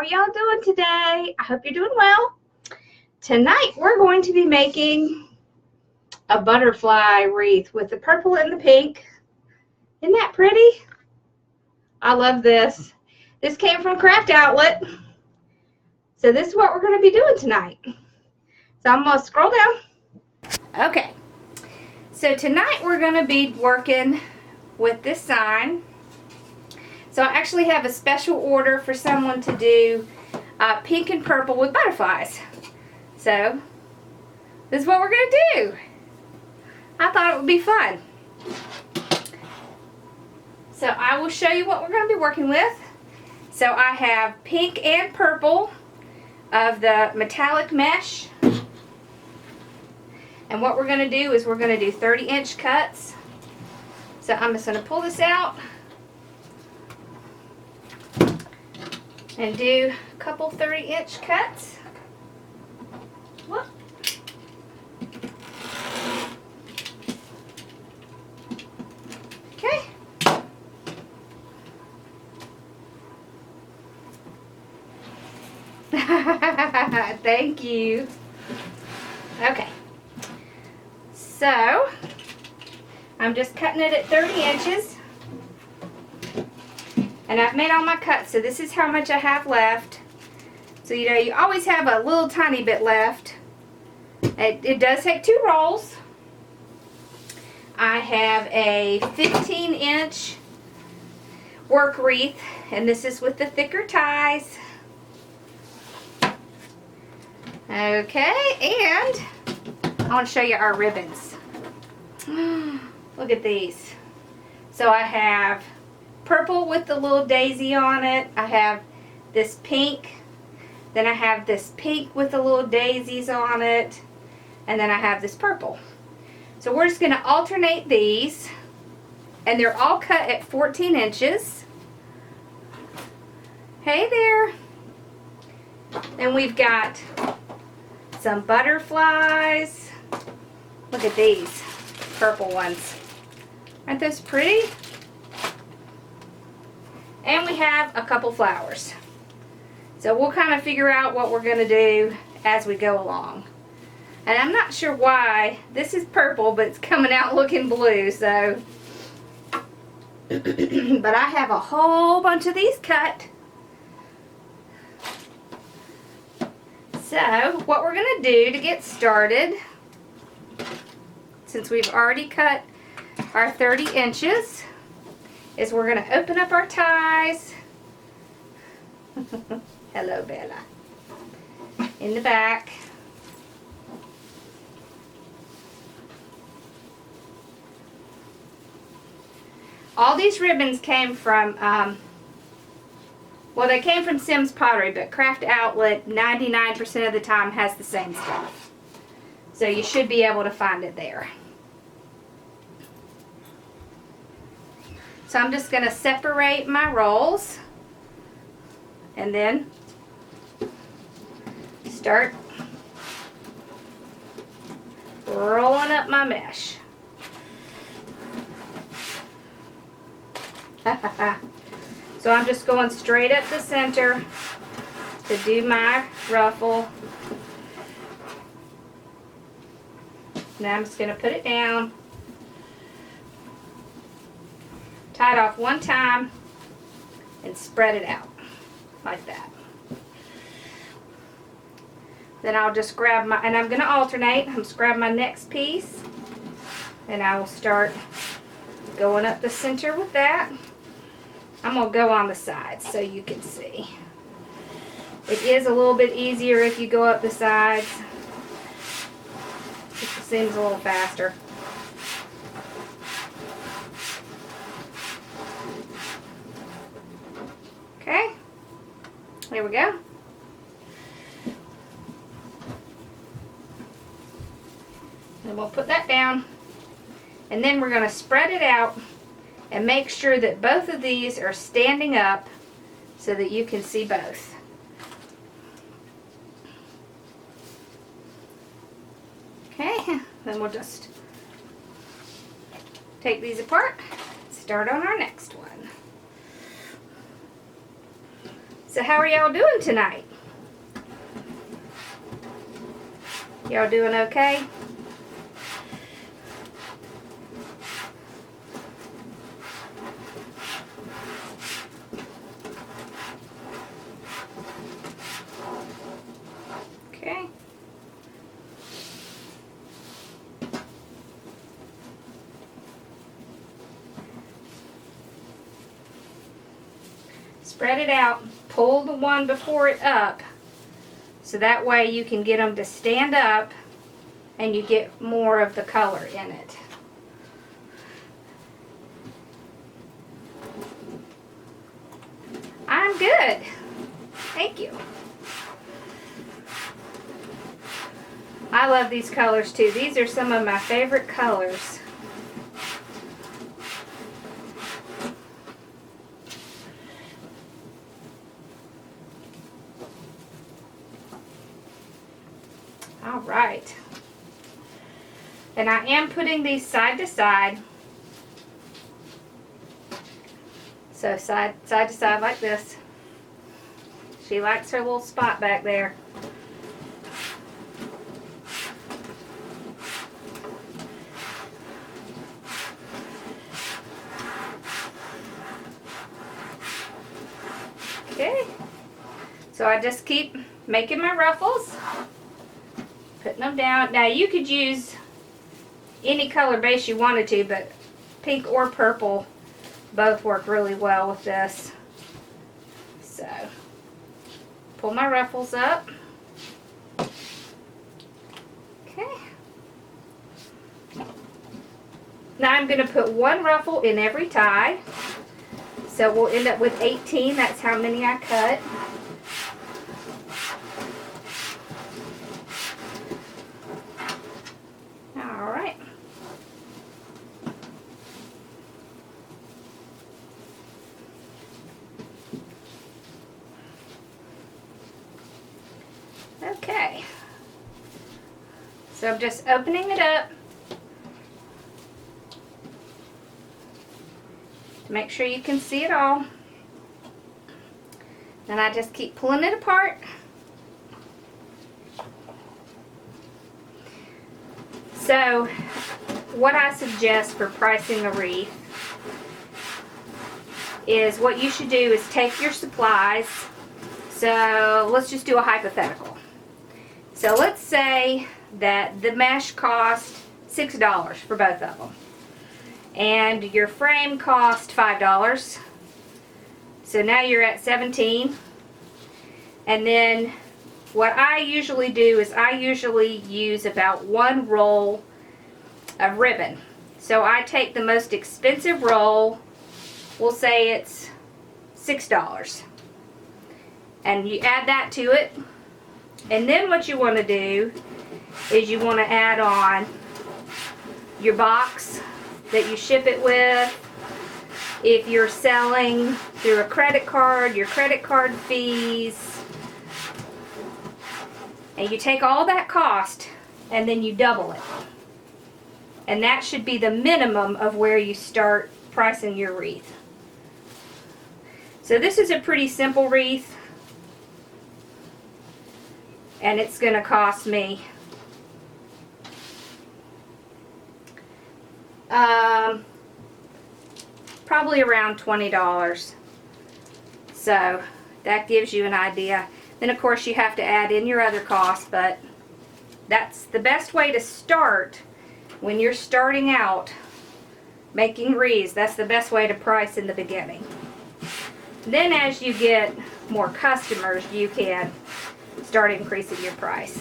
are y'all doing today? I hope you're doing well. Tonight we're going to be making a butterfly wreath with the purple and the pink. Isn't that pretty? I love this. This came from Craft Outlet. So this is what we're going to be doing tonight. So I'm going to scroll down. Okay. So tonight we're going to be working with this sign. So I actually have a special order for someone to do pink and purple with butterflies. So this is what we're going to do. I thought it would be fun. So I will show you what we're going to be working with. So I have pink and purple of the metallic mesh. And what we're going to do is we're going to do 30-inch cuts. So I'm just going to pull this out and do a couple 30-inch cuts. Whoop. Okay. Thank you. Okay. So, I'm just cutting it at 30 inches. And I've made all my cuts, so this is how much I have left. So, you know, you always have a little tiny bit left. It does take 2 rolls. I have a 15-inch work wreath, and this is with the thicker ties. Okay, and I want to show you our ribbons. Look at these. So I have purple with the little daisy on it. I have this pink. Then I have this pink with the little daisies on it. And then I have this purple. So we're just going to alternate these. And they're all cut at 14 inches. Hey there. And we've got some butterflies. Look at these purple ones. Aren't those pretty? And we have a couple flowers. So we'll kind of figure out what we're going to do as we go along. And I'm not sure why this is purple, but it's coming out looking blue. So, but I have a whole bunch of these cut. So what we're going to do to get started, since we've already cut our 30 inches, is we're going to open up our ties. Hello, Bella. In the back. All these ribbons came from, well, they came from Sim's Pottery, but Craft Outlet 99% of the time has the same stuff. So you should be able to find it there. So I'm just going to separate my rolls and then start rolling up my mesh. So I'm just going straight up the center to do my ruffle. Now I'm just going to put it down. Tie it off one time and spread it out like that. Then I'll just grab my, and I'm going to alternate. I'm just grab my next piece and I will start going up the center with that. I'm going to go on the sides so you can see. It is a little bit easier if you go up the sides. It seems a little faster. Okay, there we go. And we'll put that down. And then we're going to spread it out and make sure that both of these are standing up so that you can see both. Okay, then we'll just take these apart, start on our next one. So how are y'all doing tonight? Y'all doing okay? Okay. Spread it out. Pull the one before it up, so that way you can get them to stand up and you get more of the color in it. I'm good. Thank you. I love these colors too. These are some of my favorite colors. All right. And I am putting these side to side. So side to side like this. She likes her little spot back there. Okay. So I just keep making my ruffles. Putting them down. Now you could use any color base you wanted to, but pink or purple both work really well with this. So pull my ruffles up. Okay. Now I'm going to put one ruffle in every tie. So we'll end up with 18. That's how many I cut. Alright. Okay. So I'm just opening it up to make sure you can see it all. Then I just keep pulling it apart. So what I suggest for pricing a wreath is what you should do is take your supplies. So let's just do a hypothetical. So let's say that the mesh cost $6 for both of them. And your frame cost $5. So now you're at $17. And then what I usually do is I usually use about one roll of ribbon. So I take the most expensive roll, we'll say it's $6. And you add that to it. And then what you want to do is you want to add on your box that you ship it with. If you're selling through a credit card, your credit card fees. And you take all that cost and then you double it. And that should be the minimum of where you start pricing your wreath. So this is a pretty simple wreath. And it's going to cost me probably around $20. So that gives you an idea. Then of course you have to add in your other costs, but that's the best way to start when you're starting out making wreaths. That's the best way to price in the beginning. Then as you get more customers, you can start increasing your price.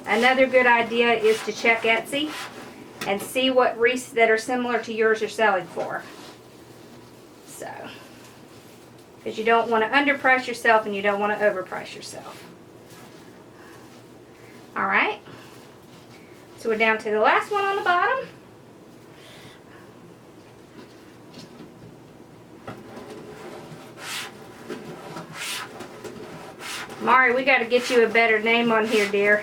Another good idea is to check Etsy and see what wreaths that are similar to yours are selling for. So, because you don't want to underprice yourself and you don't want to overprice yourself. Alright, so we're down to the last one on the bottom. Mari, we got to get you a better name on here, dear.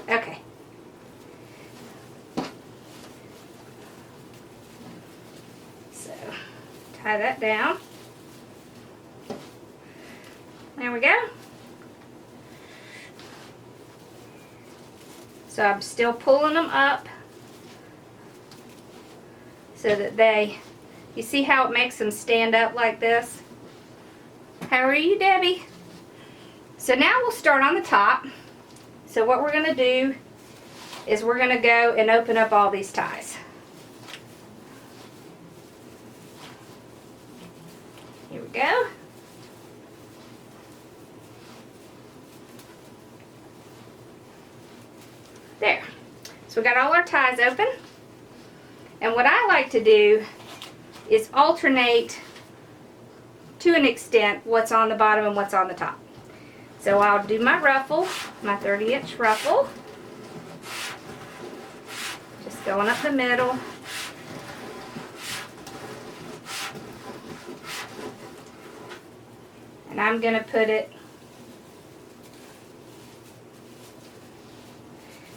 Okay. So tie that down. There we go. So I'm still pulling them up so that you see how it makes them stand up like this? How are you, Debbie? So now we'll start on the top. So what we're gonna do is we're gonna go and open up all these ties. Here we go. There. So we got all our ties open. And what I like to do is alternate to an extent what's on the bottom and what's on the top. So I'll do my ruffle, my 30-inch ruffle. Just going up the middle. And I'm going to put it,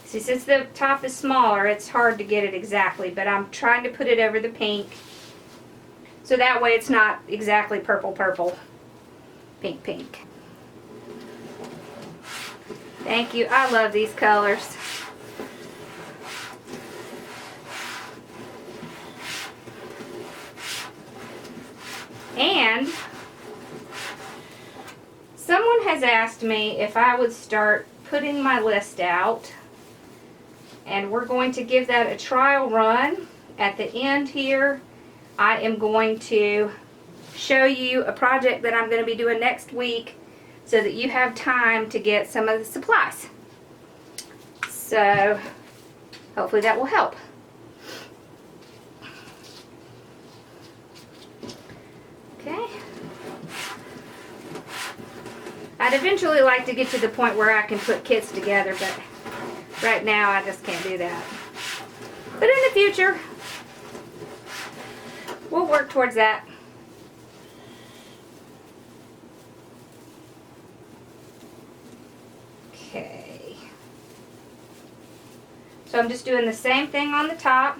see, since the top is smaller, it's hard to get it exactly, but I'm trying to put it over the pink so that way it's not exactly purple, purple, pink, pink. Thank you. I love these colors. And someone has asked me if I would start putting my list out, and we're going to give that a trial run. At the end here, I am going to show you a project that I'm going to be doing next week so that you have time to get some of the supplies. So hopefully that will help. Okay. I'd eventually like to get to the point where I can put kits together, but right now I just can't do that. But in the future, we'll work towards that. Okay. So I'm just doing the same thing on the top.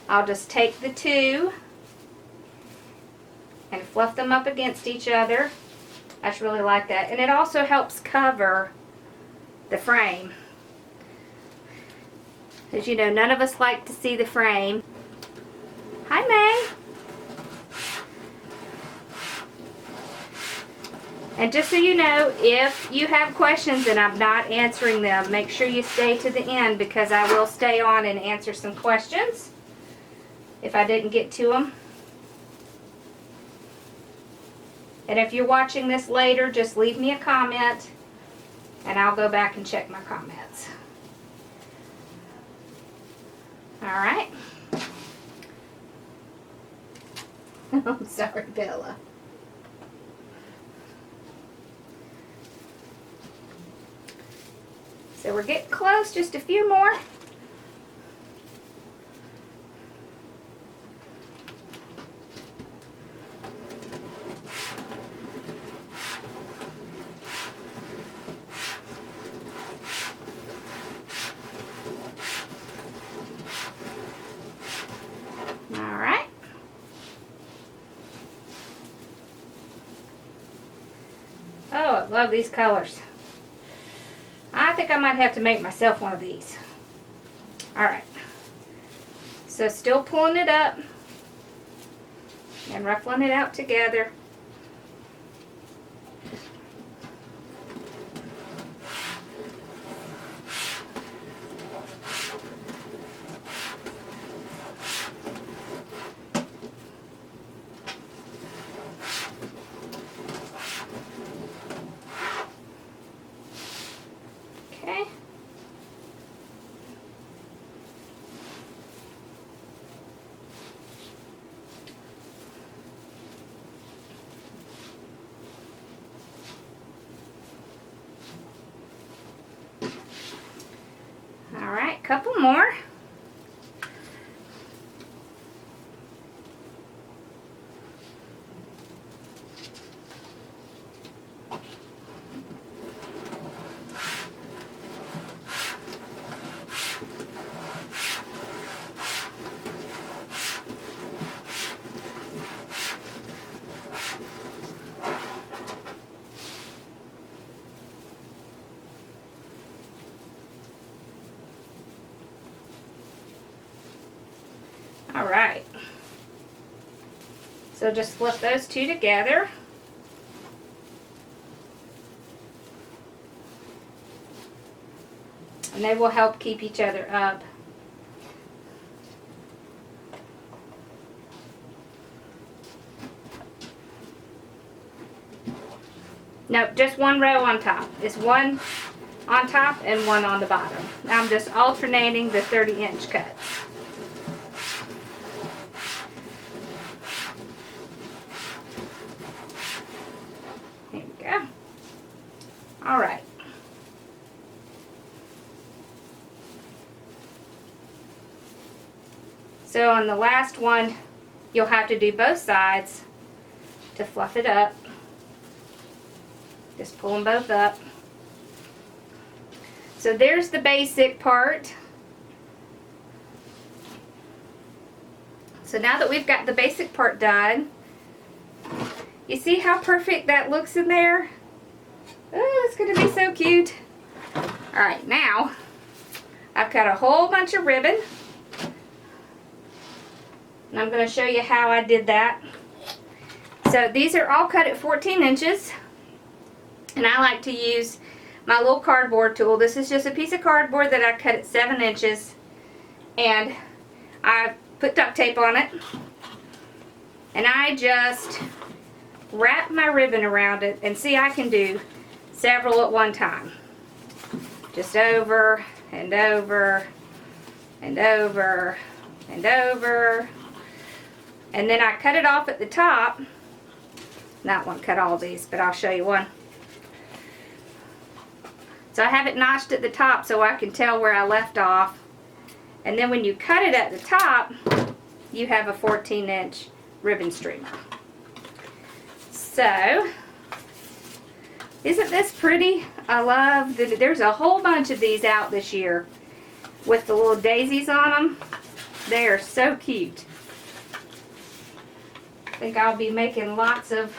I'll just take the two and fluff them up against each other. I just really like that. And it also helps cover the frame. As you know, none of us like to see the frame. Hi, May. And just so you know, if you have questions and I'm not answering them, make sure you stay to the end because I will stay on and answer some questions if I didn't get to them. And if you're watching this later, just leave me a comment and I'll go back and check my comments. All right. I'm sorry, Bella. So we're getting close, just a few more. All right. Oh, I love these colors. I think I might have to make myself one of these. Alright. So still pulling it up and ruffling it out together. Okay. All right, couple more. All right. So just flip those two together. And they will help keep each other up. Nope, just one row on top. It's one on top and one on the bottom. I'm just alternating the 30-inch cuts. Here we go. All right. So on the last one, you'll have to do both sides to fluff it up. Just pull them both up. So there's the basic part. So now that we've got the basic part done, you see how perfect that looks in there? Oh, it's going to be so cute. Alright, now I've got a whole bunch of ribbon. And I'm going to show you how I did that. So these are all cut at 14 inches. And I like to use my little cardboard tool. This is just a piece of cardboard that I cut at 7 inches. And I put duct tape on it. And I just wrap my ribbon around it. And see, I can do several at one time. Just over and over and over and over. And then I cut it off at the top. Not one cut all these, but I'll show you one. So I have it notched at the top so I can tell where I left off. And then when you cut it at the top, you have a 14-inch ribbon streamer. So, isn't this pretty? I love that there's a whole bunch of these out this year with the little daisies on them. They are so cute. I think I'll be making lots of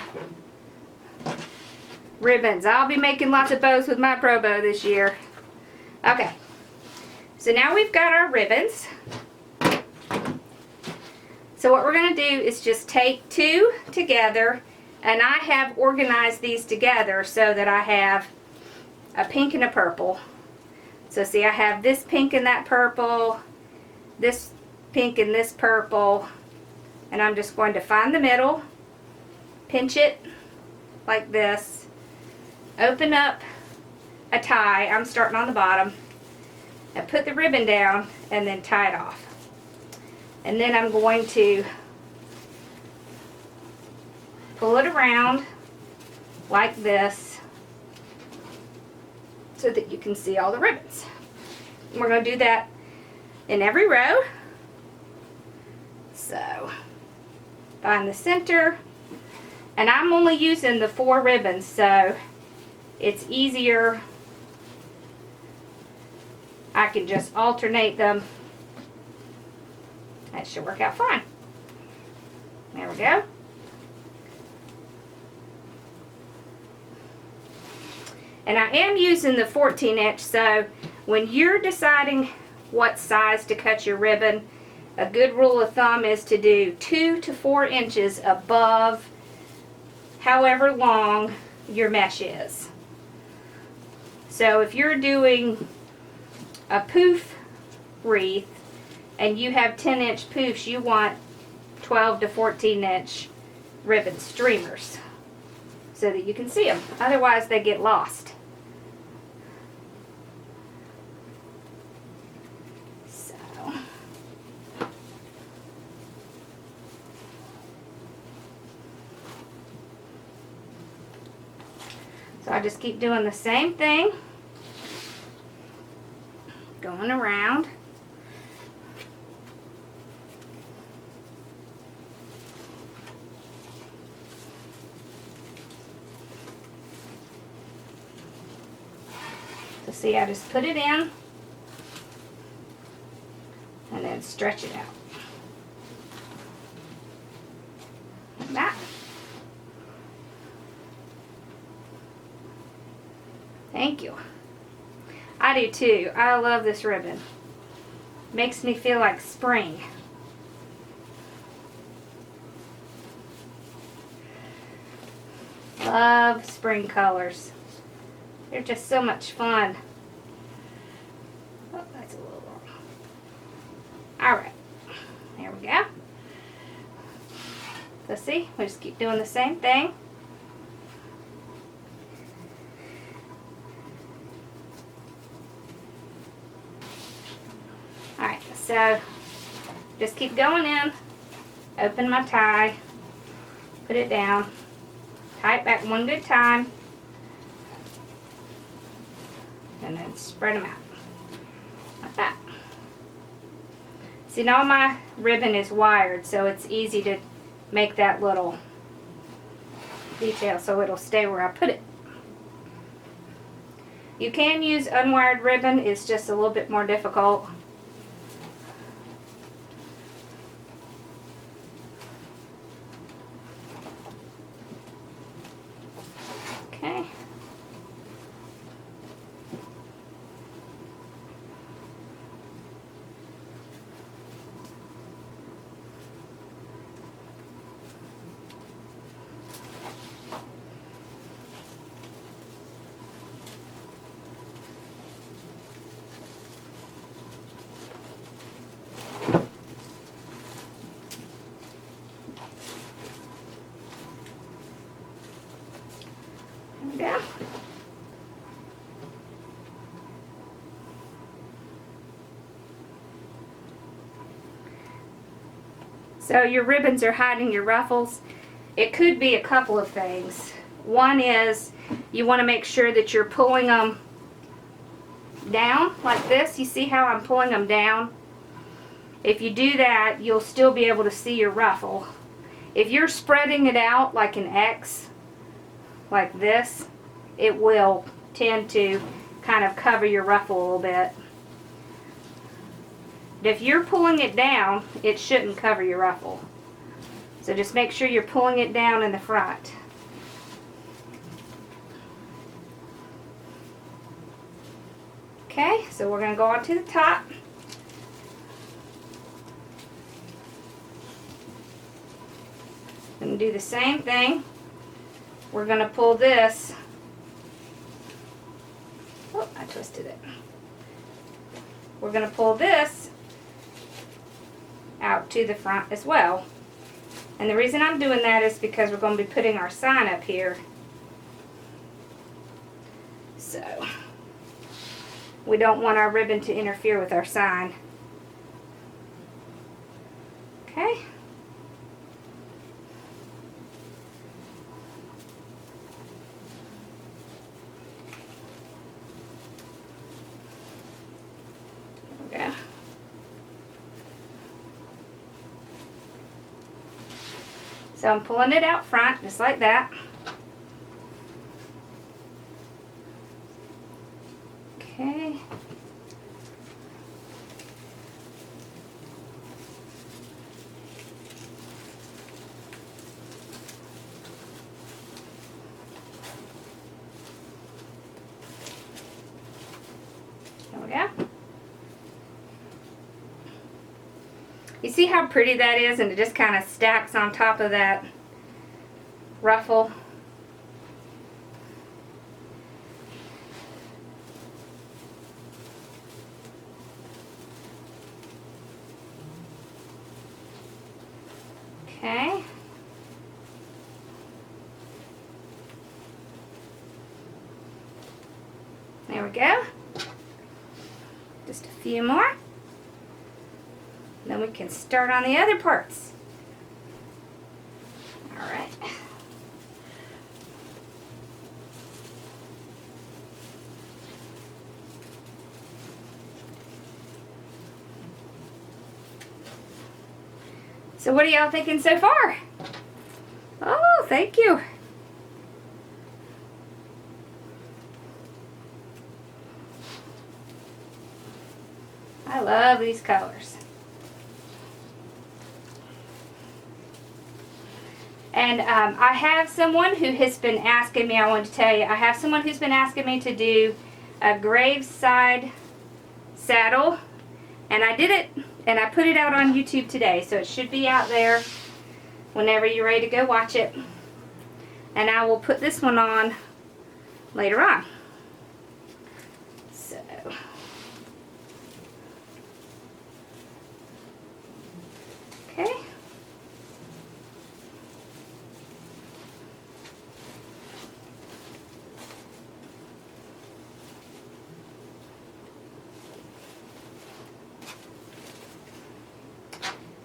ribbons. I'll be making lots of bows with my Pro Bow this year. Okay, so now we've got our ribbons. So what we're going to do is just take two together, and I have organized these together so that I have a pink and a purple. So see, I have this pink and that purple, this pink and this purple, and I'm just going to find the middle, pinch it like this, open up a tie, I'm starting on the bottom, and put the ribbon down and then tie it off. And then I'm going to pull it around like this so that you can see all the ribbons. And we're going to do that in every row. So find the center, and I'm only using the 4 ribbons, so it's easier. I can just alternate them. That should work out fine. There we go. And I am using the 14-inch, so when you're deciding what size to cut your ribbon, a good rule of thumb is to do 2 to 4 inches above however long your mesh is. So if you're doing a poof wreath and you have 10-inch poofs, you want 12 to 14-inch ribbon streamers so that you can see them. Otherwise they get lost. So I just keep doing the same thing, going around. So see, I just put it in and then stretch it out. Like that. Thank you. I do too. I love this ribbon. Makes me feel like spring. Love spring colors. They're just so much fun. Oh, that's a little long. Alright, there we go. So see, we just keep doing the same thing. Alright, so just keep going in, open my tie, put it down, tie it back one good time, and then spread them out like that. See, now my ribbon is wired, so it's easy to make that little detail so it'll stay where I put it. You can use unwired ribbon, it's just a little bit more difficult. Okay. There we go. So your ribbons are hiding your ruffles. It could be a couple of things. One is you want to make sure that you're pulling them down like this. You see how I'm pulling them down? If you do that, you'll still be able to see your ruffle. If you're spreading it out like an X, like this, it will tend to kind of cover your ruffle a little bit. But if you're pulling it down, it shouldn't cover your ruffle. So just make sure you're pulling it down in the front. Okay, so we're going to go on to the top. And do the same thing. We're going to pull this. Oh, I twisted it. We're going to pull this out to the front as well. And the reason I'm doing that is because we're going to be putting our sign up here. So, we don't want our ribbon to interfere with our sign. Okay. There we go. So I'm pulling it out front, just like that. Okay. There we go. You see how pretty that is, and it just kind of stacks on top of that ruffle. Okay. There we go. Just a few more. Then we can start on the other parts. All right. So what are y'all thinking so far? Oh, thank you. I love these colors. And I have someone who has been asking me, I want to tell you, I have someone who's been asking me to do a graveside saddle. And I did it, and I put it out on YouTube today, so it should be out there whenever you're ready to go watch it. and I will put this one on later on. So, okay.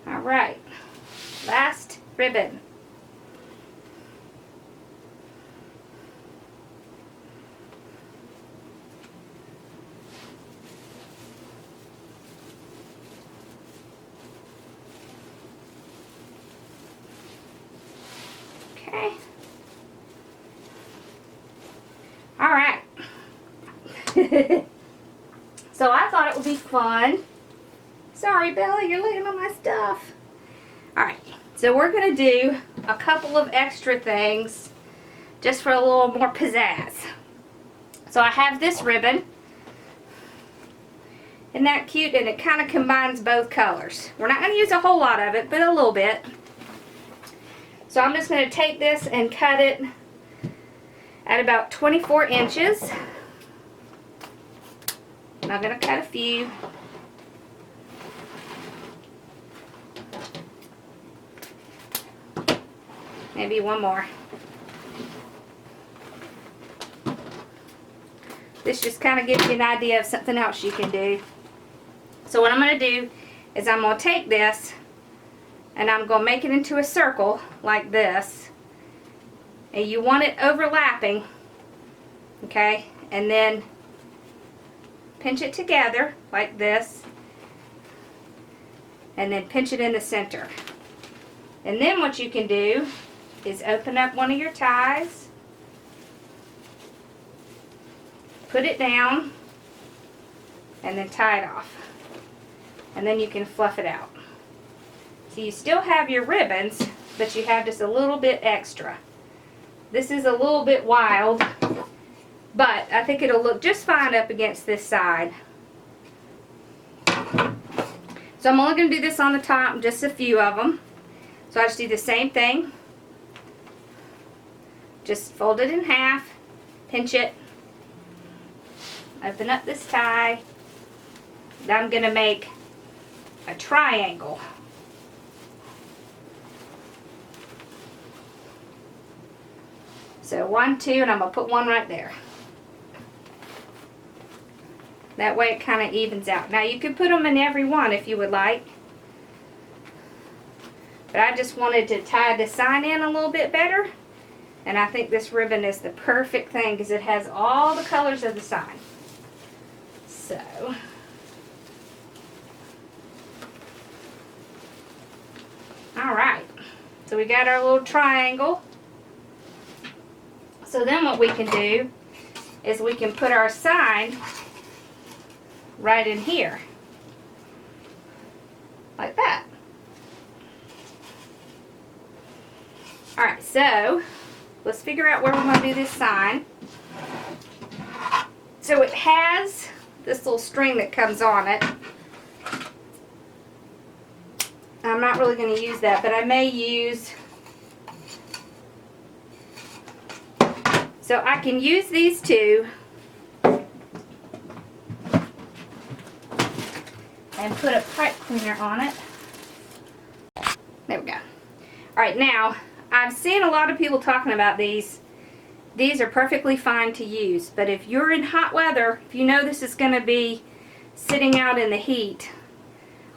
All right, last ribbon. Okay. All right. So I thought it would be fun. Sorry, Bella, you're looking at my stuff. All right. So we're going to do a couple of extra things just for a little more pizzazz. So I have this ribbon. Isn't that cute? And it kind of combines both colors. We're not going to use a whole lot of it, but a little bit. So I'm just going to take this and cut it at about 24 inches. I'm going to cut a few. Maybe one more. This just kind of gives you an idea of something else you can do. So what I'm going to do is I'm going to take this and I'm going to make it into a circle like this. And you want it overlapping, okay? And then pinch it together like this. And then pinch it in the center. And then what you can do is open up one of your ties. Put it down. And then tie it off. And then you can fluff it out. So you still have your ribbons, but you have just a little bit extra. This is a little bit wild, but I think it'll look just fine up against this side. So I'm only going to do this on the top, just a few of them. So I just do the same thing. Just fold it in half, pinch it, open up this tie. Now I'm going to make a triangle. So 1, 2, and I'm going to put one right there. That way it kind of evens out. Now you could put them in every one if you would like. But I just wanted to tie the sign in a little bit better. And I think this ribbon is the perfect thing because it has all the colors of the sign. So, alright. So we got our little triangle. So then what we can do is we can put our sign right in here. Like that. Alright, so let's figure out where we're going to do this sign. So it has this little string that comes on it. I'm not really going to use that, but I may use... So I can use these two and put a pipe cleaner on it. There we go. Alright, now I've seen a lot of people talking about these. These are perfectly fine to use, but if you're in hot weather, if you know this is going to be sitting out in the heat,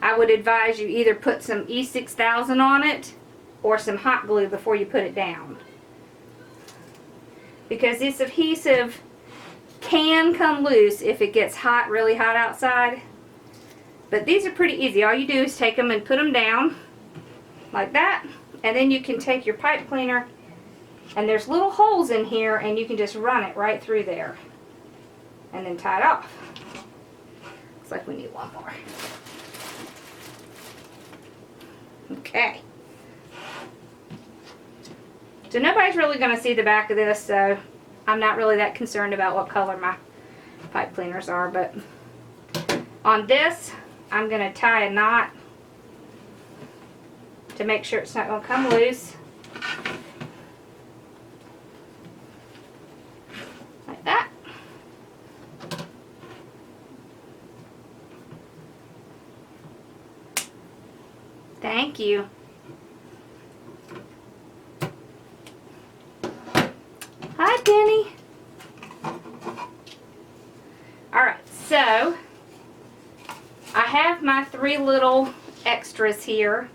I would advise you either put some E6000 on it or some hot glue before you put it down. Because this adhesive can come loose if it gets hot, really hot outside. But these are pretty easy. All you do is take them and put them down like that. And then you can take your pipe cleaner, and there's little holes in here, and you can just run it right through there. And then tie it off. Looks like we need one more. Okay. So nobody's really going to see the back of this, so I'm not really that concerned about what color my pipe cleaners are. But on this, I'm going to tie a knot to make sure it's not going to come loose. Thank you. Hi, Penny. Alright, so I have my 3 little extras here.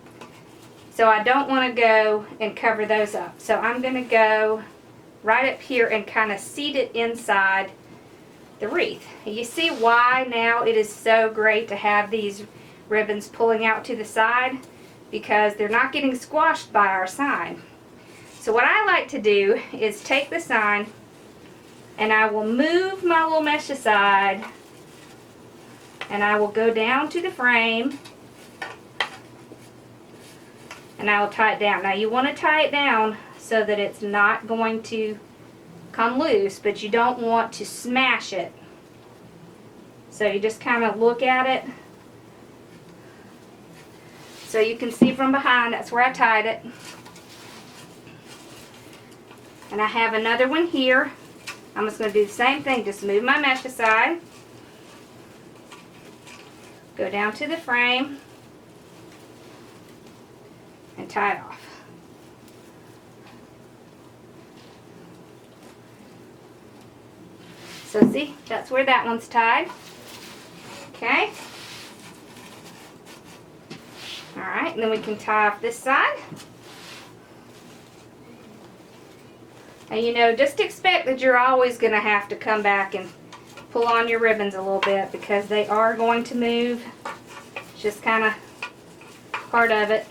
So I don't want to go and cover those up. So I'm going to go right up here and kind of seat it inside the wreath. You see why now it is so great to have these ribbons pulling out to the side? Because they're not getting squashed by our sign. So what I like to do is take the sign and I will move my little mesh aside and I will go down to the frame and I will tie it down. Now you want to tie it down so that it's not going to come loose, but you don't want to smash it. So you just kind of look at it. So you can see from behind, that's where I tied it. And I have another one here. I'm just going to do the same thing, just move my mesh aside. Go down to the frame and tie it off. So see, that's where that one's tied. Okay. Alright, and then we can tie off this side. And you know, just expect that you're always going to have to come back and pull on your ribbons a little bit because they are going to move. It's just kind of part of it.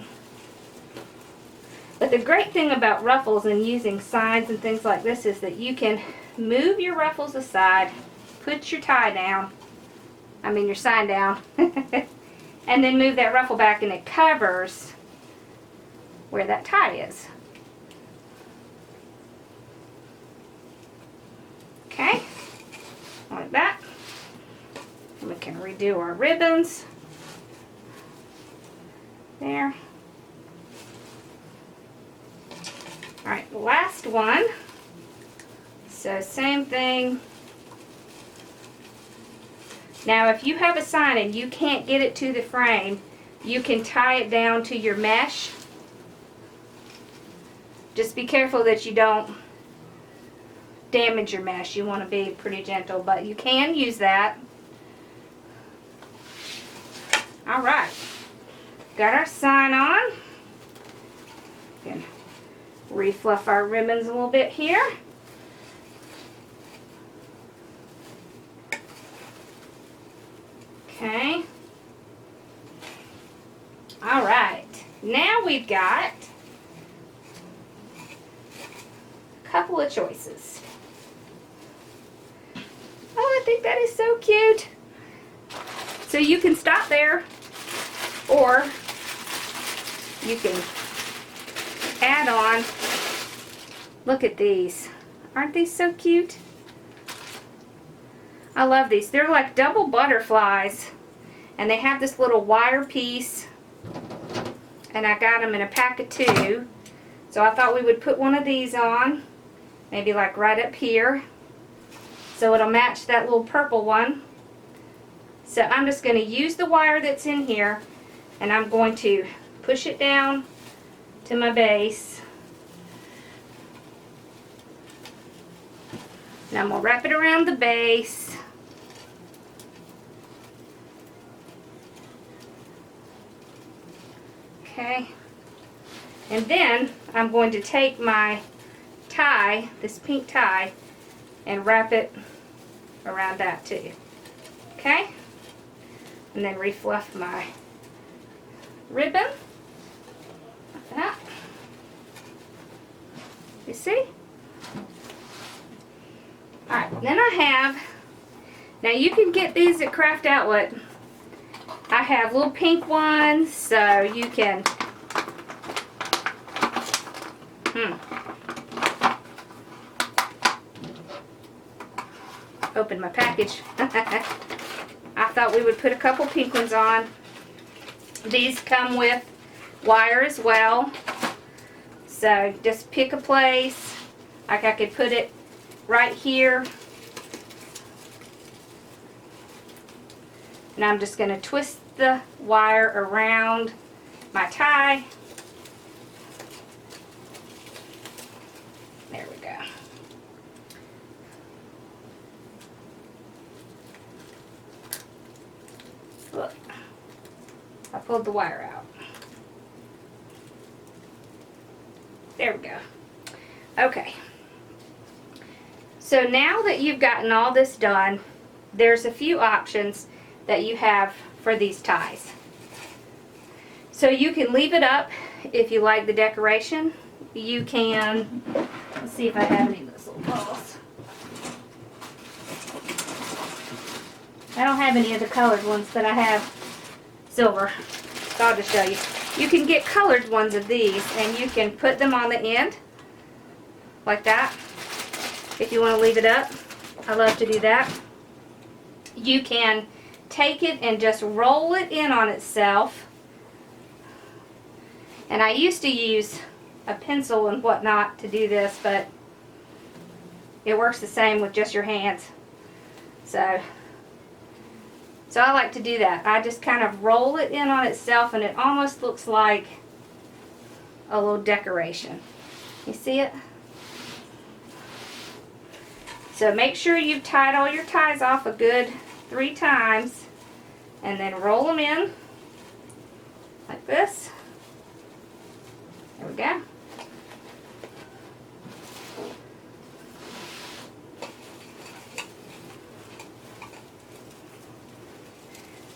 But the great thing about ruffles and using signs and things like this is that you can move your ruffles aside, put your tie down, your sign down, and then move that ruffle back and it covers where that tie is. Okay, like that. And we can redo our ribbons. There. Alright, the last one. So same thing. Now if you have a sign and you can't get it to the frame, you can tie it down to your mesh. Just be careful that you don't damage your mesh. You want to be pretty gentle, but you can use that. Alright, got our sign on. Can refluff our ribbons a little bit here. Okay. Alright, now we've got a couple of choices. Oh, I think that is so cute. So you can stop there, or you can add on. Look at these. Aren't these so cute? I love these. They're like double butterflies, and they have this little wire piece, and I got them in a pack of 2. So I thought we would put one of these on, maybe like right up here, so it'll match that little purple one. So I'm just going to use the wire that's in here, and I'm going to push it down to my base. And I'm going to wrap it around the base. Okay. And then I'm going to take my tie, this pink tie, and wrap it around that too. Okay? And then refluff my ribbon like that. You see? Alright, then I have, now you can get these at Craft Outlet. I have little pink ones, so you can open my package. I thought we would put a couple pink ones on. These come with wire as well, so just pick a place. Like I could put it right here, and I'm just going to twist the wire around my tie. There we go. Look, I pulled the wire out. There we go. Okay. So now that you've gotten all this done, there's a few options that you have for these ties. So you can leave it up if you like the decoration. You can, let's see if I have any of those little balls. I don't have any of the colored ones, but I have silver. So I'll just show you. You can get colored ones of these and you can put them on the end like that if you want to leave it up. I love to do that. You can take it and just roll it in on itself. And I used to use a pencil and whatnot to do this, but it works the same with just your hands. So I like to do that. I just kind of roll it in on itself and it almost looks like a little decoration. You see it? So make sure you've tied all your ties off a good 3 times and then roll them in like this. There we go.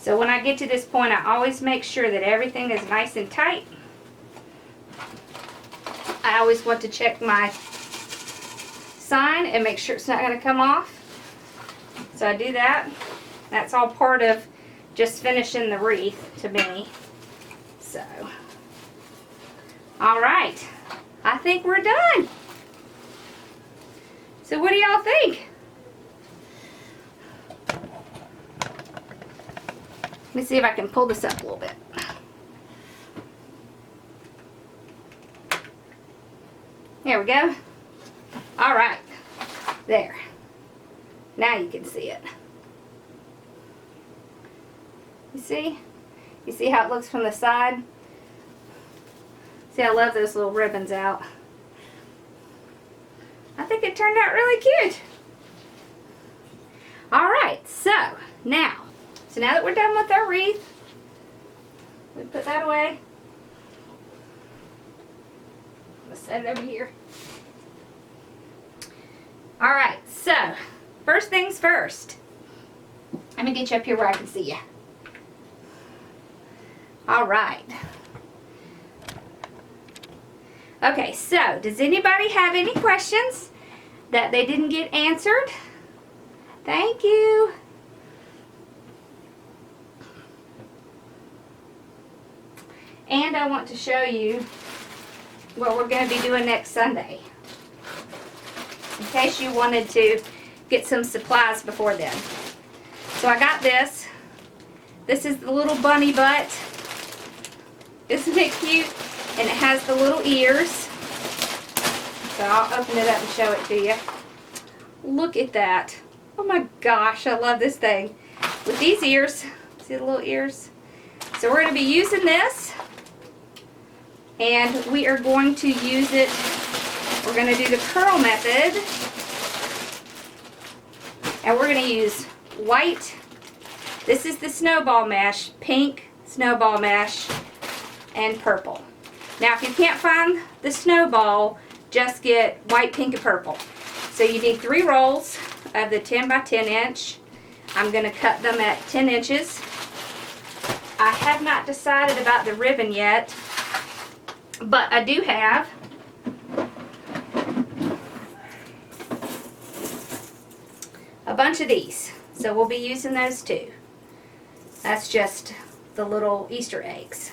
So when I get to this point, I always make sure that everything is nice and tight. I always want to check my sign and make sure it's not going to come off. So I do that. That's all part of just finishing the wreath to me. So, all right. I think we're done. So what do y'all think? Let me see if I can pull this up a little bit. There we go. All right. There. Now you can see it. You see? You see how it looks from the side? See, I love those little ribbons out. I think it turned out really cute. All right, so now that we're done with our wreath, we put that away. Let's set it over here. All right, so first things first. Let me get you up here where I can see you. All right. Okay, so does anybody have any questions that they didn't get answered? Thank you. And I want to show you what we're going to be doing next Sunday, in case you wanted to get some supplies before then. So I got this. This is the little bunny butt. Isn't it cute? And it has the little ears. So I'll open it up and show it to you. Look at that. Oh my gosh, I love this thing. With these ears, see the little ears? So we're going to be using this. And we are going to use it, we're going to do the curl method. And we're going to use white. This is the snowball mesh, pink snowball mesh, and purple. Now if you can't find the snowball, just get white, pink, and purple. So you need 3 rolls of the 10 by 10 inch. I'm going to cut them at 10 inches. I have not decided about the ribbon yet, but I do have a bunch of these. So we'll be using those too. That's just the little Easter eggs.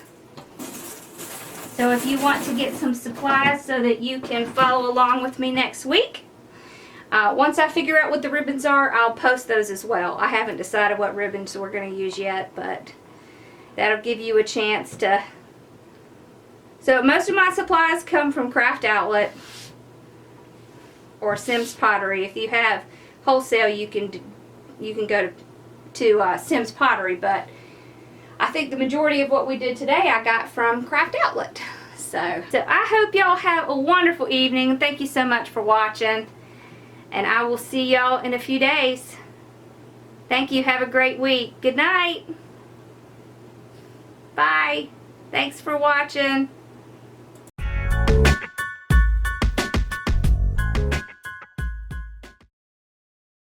So if you want to get some supplies so that you can follow along with me next week, once I figure out what the ribbons are, I'll post those as well. I haven't decided what ribbons we're going to use yet, but that'll give you a chance to. So most of my supplies come from Craft Outlet or Sims Pottery. If you have wholesale, you can go to Sims Pottery, but I think the majority of what we did today I got from Craft Outlet. So I hope y'all have a wonderful evening. Thank you so much for watching. And I will see y'all in a few days. Thank you. Have a great week. Good night. Bye. Thanks for watching.